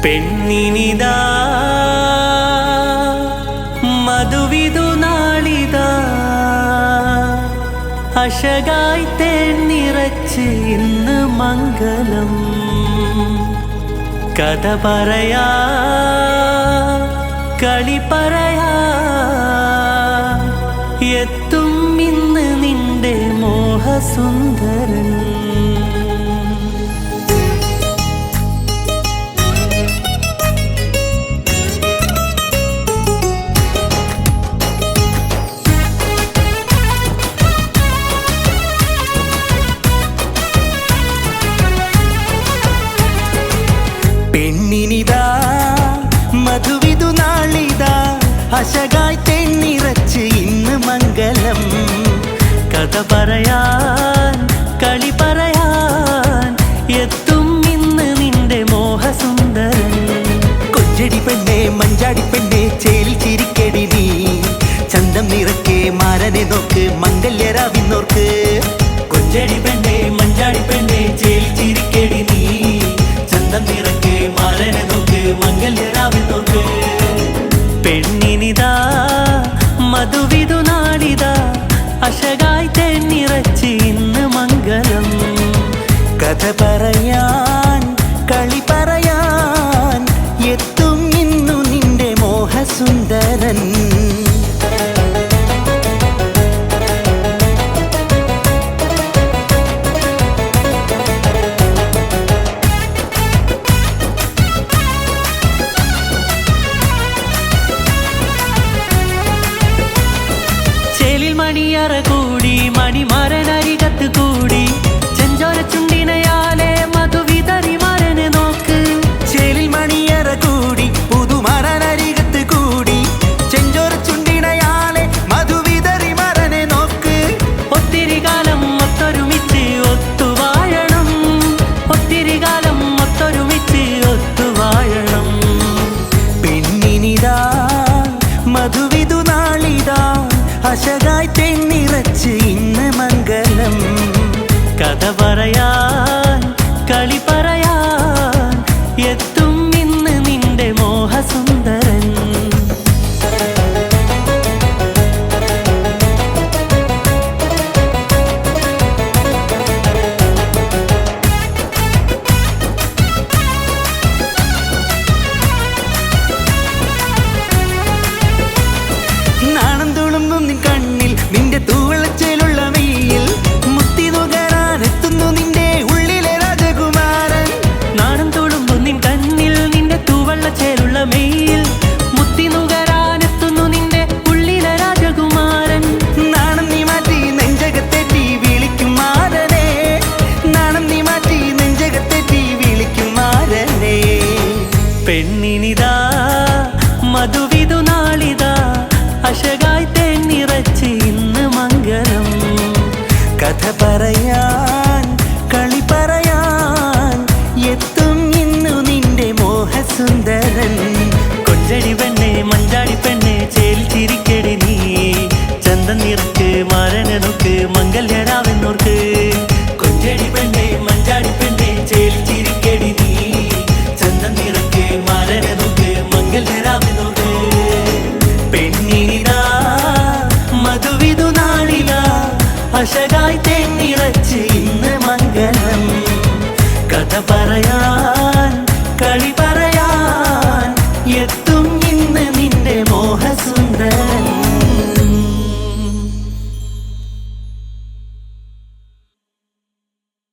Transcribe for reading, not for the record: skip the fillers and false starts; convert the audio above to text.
പെണ്ണിനിതാ മധുവിധു നാളിതാ അശകായി തേൻ നിറച്ച് ഇന്ന് മംഗളം കഥ പറയാ കളി പറയാ എത്തും ഇന്ന് നിന്റെ മോഹസുന്ദരൻ. പെണ്ണിനിതാ മധുവിധു നാളിതാ അശകായി തേൻ നിറച്ച് ഇന്ന് മംഗളം കഥ പറയാൻ കളി പറയാൻ എത്തും ഇന്ന് നിന്റെ മോഹസുന്ദരൻ. കൊഞ്ചടി പെണ്ണെ മഞ്ചാടി പെണ്ണെ ചേലിൽ ചിരിക്കടി നീ ചന്തം നിറക്കെ മാരനെ നോക്ക് മംഗല്യരാവിന്നോർക്ക്. കൊഞ്ചടി പെണ്ണെ മഞ്ചാടി പെണ്ണെ ചേലിൽ ചിരിക്കടി നീ ചന്തം നിറക്കെ മാരനെ നോക്ക് മംഗല്യരാവിന്നോർക്ക്. പെണ്ണിനിതാ മധുവിധു നാളിതാ അശകായി തേൻ നിറച്ച് ഇന്ന് മംഗളം കഥ പറയാൻ കളി പറയാൻ എത്തും ഇന്നു നിന്റെ മോഹസുന്ദരൻ. മണിയറ കൂടി മണിമാരനരികത്ത് കൂടി ചെഞ്ചോര ചുണ്ടിനയാലെ മധുവിതറി മരനെ നോക്ക്. ചേലിൽ മണിയറ കൂടി പുതുമരനരികത്ത് കൂടി ചെഞ്ചോര ചുണ്ടിനയാലെ മധുവിതറി മരനെ നോക്ക്. ഒത്തിരി കാലം ഒത്തൊരുമിച്ച് ഒത്തുവാഴണം ഒത്തിരി കാലം ഒത്തൊരുമിച്ച് ഒത്തുവാഴണം. പെണ്ണിനിതാ മധുവിധു നാളിതാ അശകായി തേൻ നിറച്ച് ഇന്ന് മംഗളം കഥ പറയാൻ കളി പറയാൻ എത്തും ഇന്ന് നിന്റെ മോഹസുന്ദരൻ. നാണം തുളുമ്പും നിൻ കണ്ണിൽ നിന്റെ തൂവളച്ചേലുള്ള മെയ്യിൽ മുത്തി നുകരാനെത്തുന്നു നിന്റെ ഉള്ളിലെ രാജകുമാരൻ. നാണം തുളുമ്പും നിൻ കണ്ണിൽ നിന്റെ തൂവളച്ചേലുള്ള മെയ്യിൽ മുത്തി നുകരാനെത്തുന്നു നിന്റെ ഉള്ളിലെ രാജകുമാരൻ. നാണം നീ മാറ്റി നെഞ്ചകത്തെറ്റി വിളിക്കും മാരനെ നാണം നീ മാറ്റി നെഞ്ചകത്തെറ്റി വിളിക്കും മാരനെ. പെണ്ണിനിതാ മധുവിധു നാളിതാ അശകായി തേൻ നിറച്ച് ഇന്ന് മംഗളം കഥ പറയാൻ കളി പറയാൻ എത്തും ഇന്നു നിന്റെ മോഹസുന്ദരൻ. കൊഞ്ചടി പെണ്ണെ മഞ്ചാടി പെണ്ണെ ചേലിൽ ചിരിക്കടി നീ ചന്തം നിറക്ക് മാരനെ നോക്ക് മംഗല്യരാവെന്നോർക്ക്. കൊഞ്ചടി പെണ്ണെ